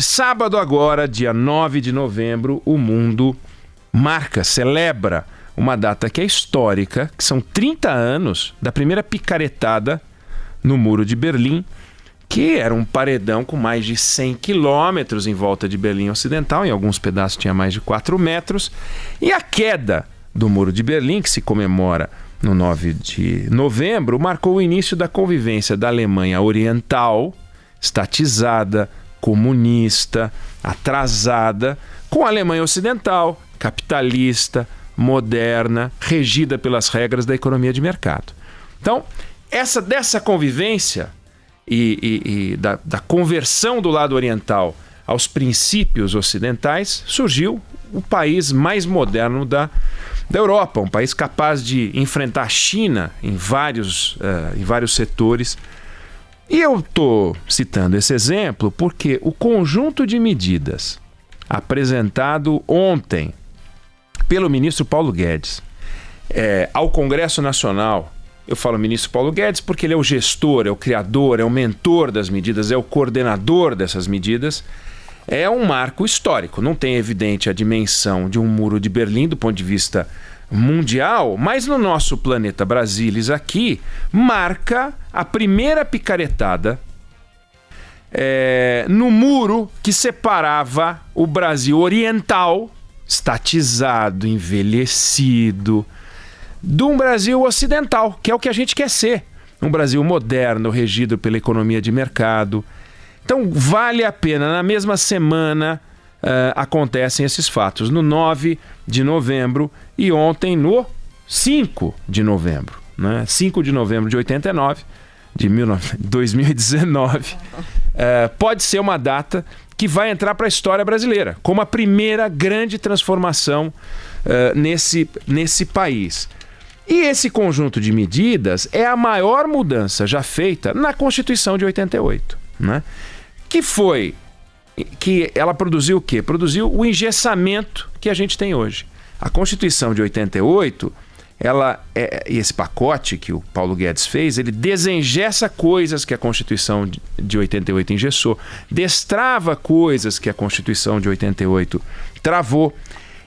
Sábado agora, dia 9 de novembro, o mundo celebra uma data que é histórica, que são 30 anos da primeira picaretada no Muro de Berlim, que era um paredão com mais de 100 quilômetros em volta de Berlim Ocidental, em alguns pedaços tinha mais de 4 metros, e a queda do Muro de Berlim, que se comemora no 9 de novembro, marcou o início da convivência da Alemanha Oriental, estatizada, comunista, atrasada, com a Alemanha Ocidental, capitalista, moderna, regida pelas regras da economia de mercado. Então, dessa convivência e da conversão do lado oriental aos princípios ocidentais, surgiu o país mais moderno da Europa, um país capaz de enfrentar a China em vários setores. E eu estou citando esse exemplo porque o conjunto de medidas apresentado ontem pelo ministro Paulo Guedes ao Congresso Nacional, eu falo ministro Paulo Guedes porque ele é o gestor, é o criador, é o mentor das medidas, é o coordenador dessas medidas, é um marco histórico. Não tem evidente a dimensão de um Muro de Berlim do ponto de vista mundial, mas no nosso planeta Brasilis aqui, marca a primeira picaretada no muro que separava o Brasil oriental, estatizado, envelhecido, de um Brasil ocidental, que é o que a gente quer ser. Um Brasil moderno, regido pela economia de mercado. Então, vale a pena, na mesma semana acontecem esses fatos, no 9 de novembro e ontem no 5 de novembro. Né? 5 de novembro de 89, de 2019, pode ser uma data que vai entrar para a história brasileira, como a primeira grande transformação nesse país. E esse conjunto de medidas é a maior mudança já feita na Constituição de 88, né? Que ela produziu o quê? Produziu o engessamento que a gente tem hoje. A Constituição de 88, e esse pacote que o Paulo Guedes fez, ele desengessa coisas que a Constituição de 88 engessou, destrava coisas que a Constituição de 88 travou,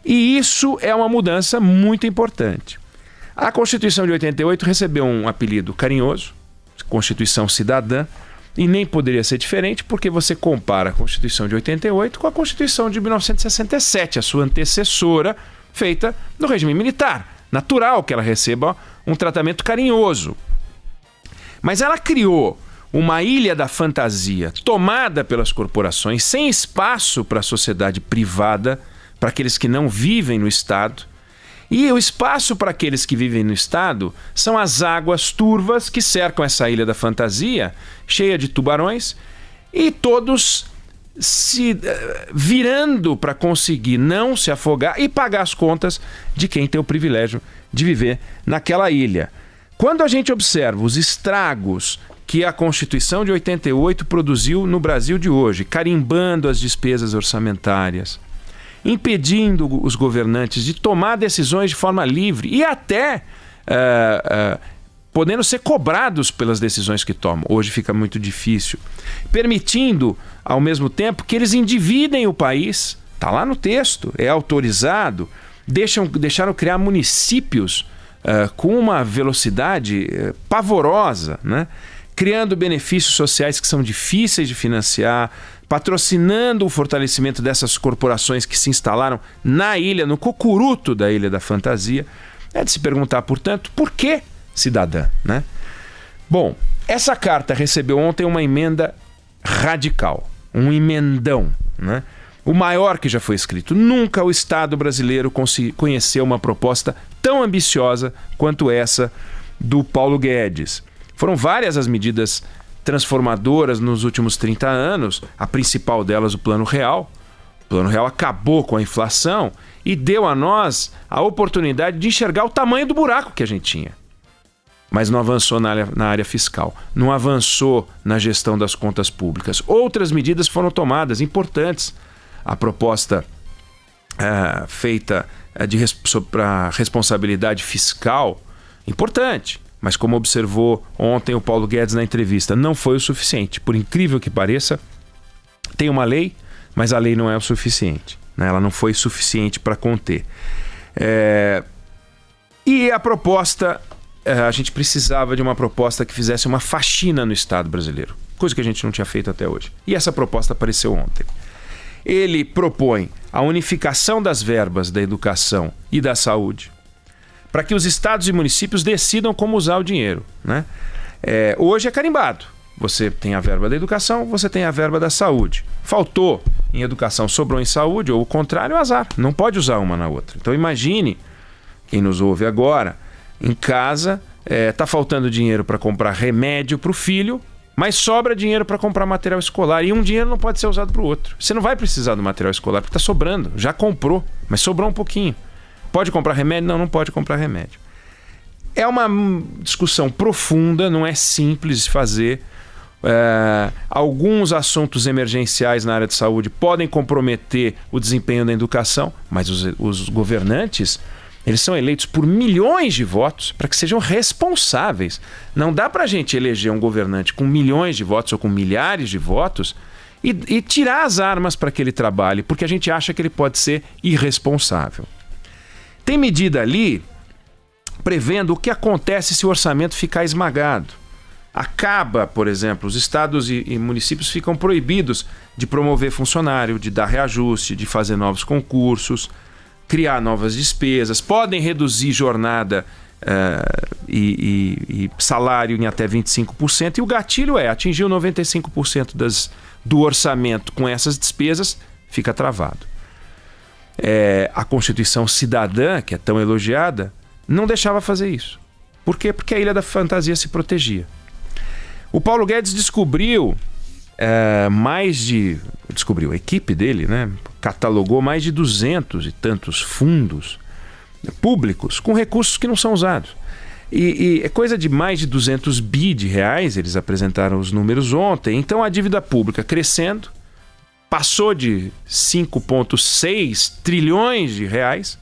e isso é uma mudança muito importante. A Constituição de 88 recebeu um apelido carinhoso, Constituição Cidadã, e nem poderia ser diferente porque você compara a Constituição de 88 com a Constituição de 1967, a sua antecessora, feita no regime militar. Natural que ela receba um tratamento carinhoso. Mas ela criou uma ilha da fantasia tomada pelas corporações, sem espaço para a sociedade privada, para aqueles que não vivem no Estado. E o espaço para aqueles que vivem no Estado são as águas turvas que cercam essa ilha da fantasia, cheia de tubarões, e todos se virando para conseguir não se afogar e pagar as contas de quem tem o privilégio de viver naquela ilha. Quando a gente observa os estragos que a Constituição de 88 produziu no Brasil de hoje, carimbando as despesas orçamentárias, impedindo os governantes de tomar decisões de forma livre e até podendo ser cobrados pelas decisões que tomam. Hoje fica muito difícil. Permitindo, ao mesmo tempo, que eles endividem o país. Está lá no texto, é autorizado. Deixaram criar municípios com uma velocidade pavorosa, né? Criando benefícios sociais que são difíceis de financiar, patrocinando o fortalecimento dessas corporações que se instalaram na ilha, no cocuruto da Ilha da Fantasia. É de se perguntar, portanto, por que cidadã, né? Bom, essa carta recebeu ontem uma emenda radical, um emendão, né? O maior que já foi escrito. Nunca o Estado brasileiro conheceu uma proposta tão ambiciosa quanto essa do Paulo Guedes. Foram várias as medidas transformadoras nos últimos 30 anos, a principal delas o Plano Real. O Plano Real acabou com a inflação e deu a nós a oportunidade de enxergar o tamanho do buraco que a gente tinha. Mas não avançou na área fiscal, não avançou na gestão das contas públicas. Outras medidas foram tomadas, importantes. A proposta feita para responsabilidade fiscal, importante. Mas como observou ontem o Paulo Guedes na entrevista, não foi o suficiente. Por incrível que pareça, tem uma lei mas a lei não é o suficiente, né? Ela não foi suficiente para conter. E a proposta, a gente precisava de uma proposta que fizesse uma faxina no Estado brasileiro, coisa que a gente não tinha feito até hoje. E essa proposta apareceu ontem. Ele propõe a unificação das verbas da educação e da saúde, para que os estados e municípios decidam como usar o dinheiro, né? Hoje é carimbado. Você tem a verba da educação, você tem a verba da saúde. Faltou em educação, sobrou em saúde, ou o contrário, azar. Não pode usar uma na outra. Então imagine, quem nos ouve agora, em casa, está faltando dinheiro para comprar remédio para o filho, mas sobra dinheiro para comprar material escolar. E um dinheiro não pode ser usado para o outro. Você não vai precisar do material escolar porque está sobrando. Já comprou, mas sobrou um pouquinho. Pode comprar remédio? Não, não pode comprar remédio. É uma discussão profunda, não é simples de fazer. Alguns assuntos emergenciais na área de saúde podem comprometer o desempenho da educação, mas os governantes, eles são eleitos por milhões de votos para que sejam responsáveis. Não dá para a gente eleger um governante com milhões de votos ou com milhares de votos e tirar as armas para que ele trabalhe, porque a gente acha que ele pode ser irresponsável. Tem medida ali prevendo o que acontece se o orçamento ficar esmagado. Acaba, por exemplo, os estados e municípios ficam proibidos de promover funcionário, de dar reajuste, de fazer novos concursos, criar novas despesas, podem reduzir jornada e salário em até 25%, e o gatilho é atingir 95% do orçamento com essas despesas, fica travado. A Constituição Cidadã, que é tão elogiada, não deixava fazer isso. Por quê? Porque a Ilha da Fantasia se protegia. O Paulo Guedes descobriu a equipe dele, né, catalogou mais de 200 e tantos fundos públicos com recursos que não são usados. E é coisa de mais de 200 bi de reais, eles apresentaram os números ontem. Então a dívida pública crescendo, passou de 5,6 trilhões de reais,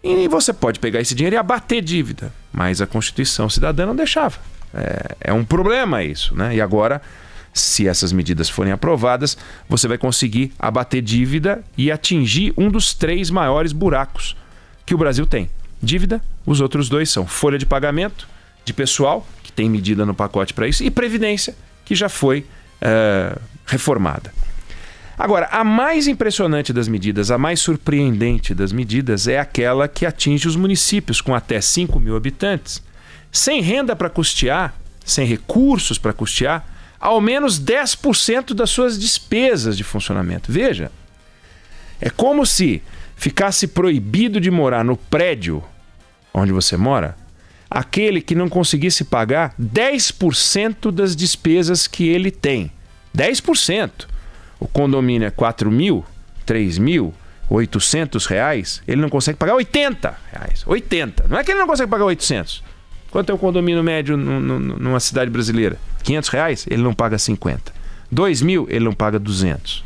e você pode pegar esse dinheiro e abater dívida, mas a Constituição Cidadã não deixava. É um problema isso, né? E agora, se essas medidas forem aprovadas, você vai conseguir abater dívida e atingir um dos 3 maiores buracos que o Brasil tem. Dívida, os outros 2 são folha de pagamento de pessoal, que tem medida no pacote para isso, e previdência, que já foi reformada. Agora, a mais impressionante das medidas, a mais surpreendente das medidas é aquela que atinge os municípios com até 5 mil habitantes, sem renda para custear, sem recursos para custear, ao menos 10% das suas despesas de funcionamento. Veja, é como se ficasse proibido de morar no prédio onde você mora aquele que não conseguisse pagar 10% das despesas que ele tem. 10%. O condomínio é 4 mil, 3 mil, 800 reais, ele não consegue pagar 80 reais. 80. Não é que ele não consegue pagar 800. Quanto é o condomínio médio numa cidade brasileira? 500 reais, ele não paga 50. 2 mil, ele não paga 200.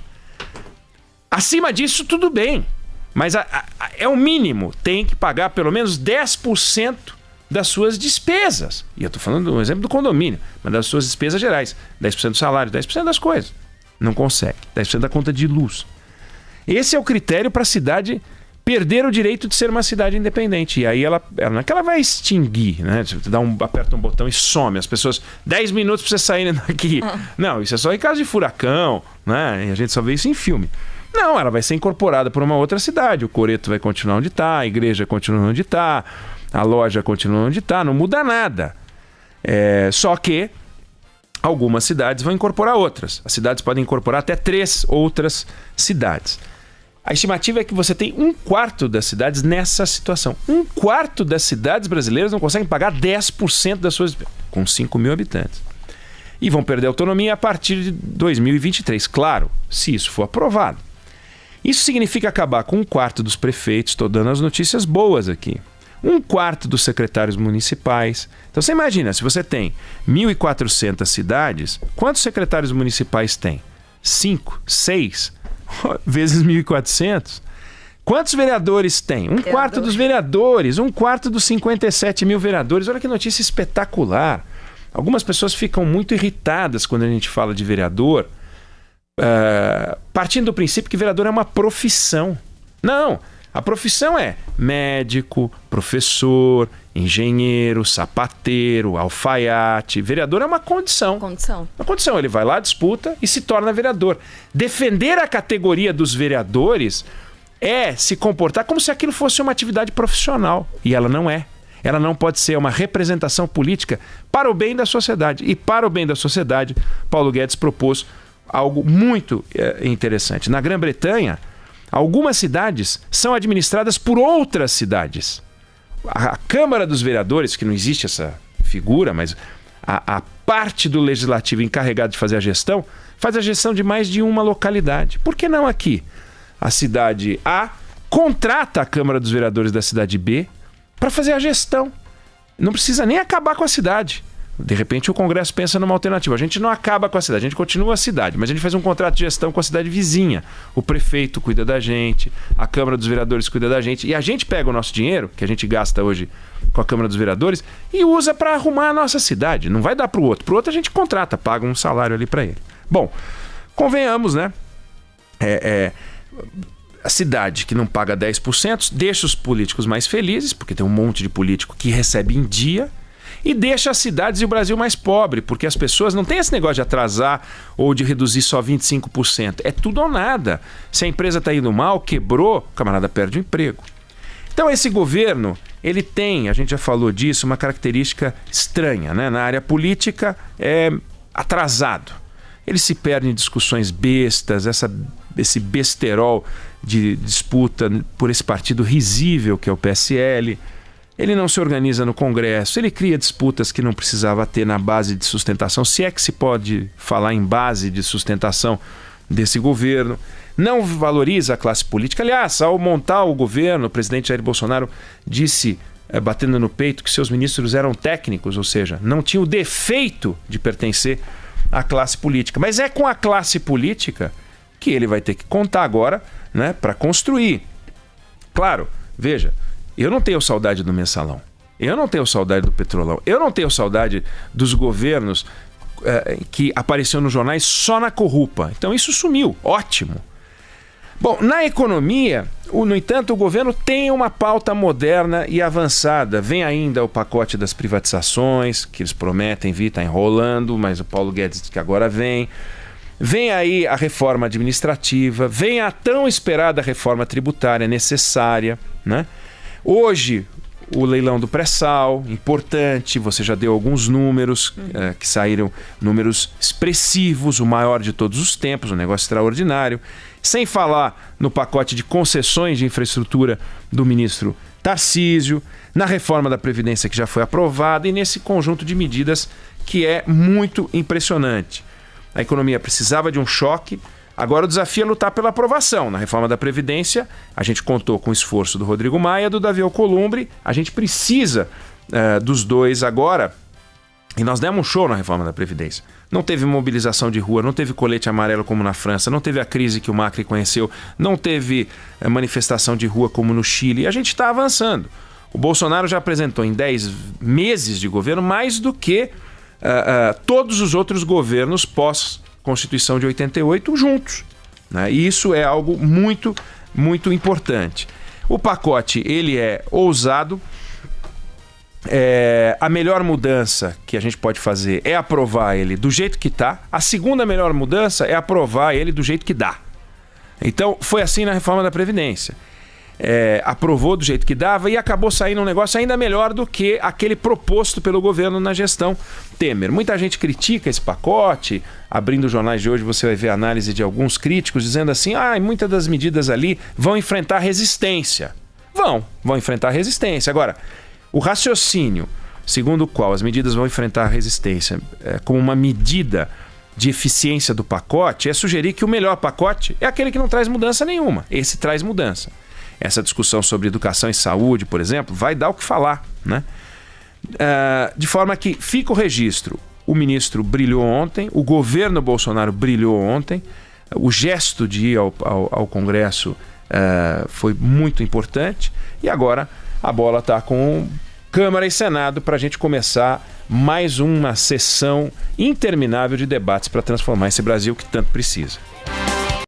Acima disso, tudo bem. Mas é o mínimo. Tem que pagar pelo menos 10% das suas despesas. E eu estou falando do exemplo do condomínio, mas das suas despesas gerais. 10% do salário, 10% das coisas. Não consegue. 10% da conta de luz. Esse é o critério para a cidade perder o direito de ser uma cidade independente. E aí ela não é que ela vai extinguir, né? Você aperta um botão e some. As pessoas, 10 minutos para você saírem daqui. Não, isso é só em caso de furacão, né? E a gente só vê isso em filme. Não, ela vai ser incorporada por uma outra cidade. O coreto vai continuar onde está, a igreja continua onde está, a loja continua onde está, não muda nada. Só que algumas cidades vão incorporar outras. As cidades podem incorporar até 3 outras cidades. A estimativa é que você tem 1/4 das cidades nessa situação. 1/4 das cidades brasileiras não conseguem pagar 10% das suas despesas, com 5 mil habitantes. E vão perder autonomia a partir de 2023, claro, se isso for aprovado. Isso significa acabar com 1/4 dos prefeitos, estou dando as notícias boas aqui. 1/4 dos secretários municipais. Então você imagina, se você tem 1.400 cidades, quantos secretários municipais tem? 5, 6, vezes 1.400. Quantos vereadores tem? 1/4 dos vereadores, 1/4 dos 57 mil vereadores. Olha que notícia espetacular. Algumas pessoas ficam muito irritadas quando a gente fala de vereador, partindo do princípio que vereador é uma profissão. Não, a profissão é médico, professor, engenheiro, sapateiro, alfaiate. Vereador é uma condição. Uma condição. Ele vai lá, disputa e se torna vereador. Defender a categoria dos vereadores é se comportar como se aquilo fosse uma atividade profissional. E ela não é. Ela não pode ser uma representação política para o bem da sociedade. E para o bem da sociedade, Paulo Guedes propôs algo muito interessante. Na Grã-Bretanha, algumas cidades são administradas por outras cidades. A Câmara dos Vereadores, que não existe essa figura, mas a parte do legislativo encarregada de fazer a gestão, faz a gestão de mais de uma localidade. Por que não aqui? A cidade A contrata a Câmara dos Vereadores da cidade B para fazer a gestão. Não precisa nem acabar com a cidade. De repente o Congresso pensa numa alternativa. A gente não acaba com a cidade, a gente continua a cidade, mas a gente faz um contrato de gestão com a cidade vizinha. O prefeito cuida da gente, a Câmara dos Vereadores cuida da gente, e a gente pega o nosso dinheiro, que a gente gasta hoje com a Câmara dos Vereadores, e usa para arrumar a nossa cidade. Não vai dar para o outro. Para o outro a gente contrata, paga um salário ali para ele. Bom, convenhamos, né? A cidade que não paga 10% deixa os políticos mais felizes, porque tem um monte de político que recebe em dia, e deixa as cidades e o Brasil mais pobre, porque as pessoas não têm esse negócio de atrasar ou de reduzir só 25%. É tudo ou nada. Se a empresa está indo mal, quebrou, o camarada perde o emprego. Então esse governo, ele tem, a gente já falou disso, uma característica estranha, né? Na área política é atrasado. Ele se perde em discussões bestas, esse besterol de disputa por esse partido risível que é o PSL. Ele não se organiza no Congresso, ele cria disputas que não precisava ter na base de sustentação, se é que se pode falar em base de sustentação desse governo. Não valoriza a classe política. Aliás, ao montar o governo, o presidente Jair Bolsonaro disse, batendo no peito, que seus ministros eram técnicos, ou seja, não tinham o defeito de pertencer à classe política. Mas é com a classe política que ele vai ter que contar agora, né, para construir. Claro, veja, eu não tenho saudade do mensalão, eu não tenho saudade do petrolão, eu não tenho saudade dos governos que apareciam nos jornais só na corrupa. Então isso sumiu, ótimo. Bom, na economia, no entanto, o governo tem uma pauta moderna e avançada. Vem ainda o pacote das privatizações, que eles prometem vir, está enrolando, mas o Paulo Guedes diz que agora vem. Vem aí a reforma administrativa, vem a tão esperada reforma tributária necessária, né? Hoje, o leilão do pré-sal, importante, você já deu alguns números que saíram, números expressivos, o maior de todos os tempos, um negócio extraordinário. Sem falar no pacote de concessões de infraestrutura do ministro Tarcísio, na reforma da Previdência que já foi aprovada e nesse conjunto de medidas que é muito impressionante. A economia precisava de um choque. Agora o desafio é lutar pela aprovação. Na reforma da Previdência, a gente contou com o esforço do Rodrigo Maia e do Davi Alcolumbre. A gente precisa dos dois agora. E nós demos um show na reforma da Previdência. Não teve mobilização de rua, não teve colete amarelo como na França, não teve a crise que o Macri conheceu, não teve manifestação de rua como no Chile. E a gente está avançando. O Bolsonaro já apresentou em 10 meses de governo mais do que todos os outros governos pós-Constituição de 88 juntos, né? E isso é algo muito, muito importante. O pacote, ele é ousado. A melhor mudança que a gente pode fazer é aprovar ele do jeito que está. A segunda melhor mudança é aprovar ele do jeito que dá. Então, foi assim na reforma da Previdência. Aprovou do jeito que dava e acabou saindo um negócio ainda melhor do que aquele proposto pelo governo na gestão Temer. Muita gente critica esse pacote. Abrindo os jornais de hoje você vai ver a análise de alguns críticos dizendo assim, muitas das medidas ali vão enfrentar resistência. Vão enfrentar resistência. Agora, o raciocínio segundo o qual as medidas vão enfrentar resistência como uma medida de eficiência do pacote é sugerir que o melhor pacote é aquele que não traz mudança nenhuma. Esse traz mudança. Essa discussão sobre educação e saúde, por exemplo, vai dar o que falar, né? De forma que fica o registro. O ministro brilhou ontem, o governo Bolsonaro brilhou ontem, o gesto de ir ao Congresso foi muito importante e agora a bola está com Câmara e Senado para a gente começar mais uma sessão interminável de debates para transformar esse Brasil que tanto precisa.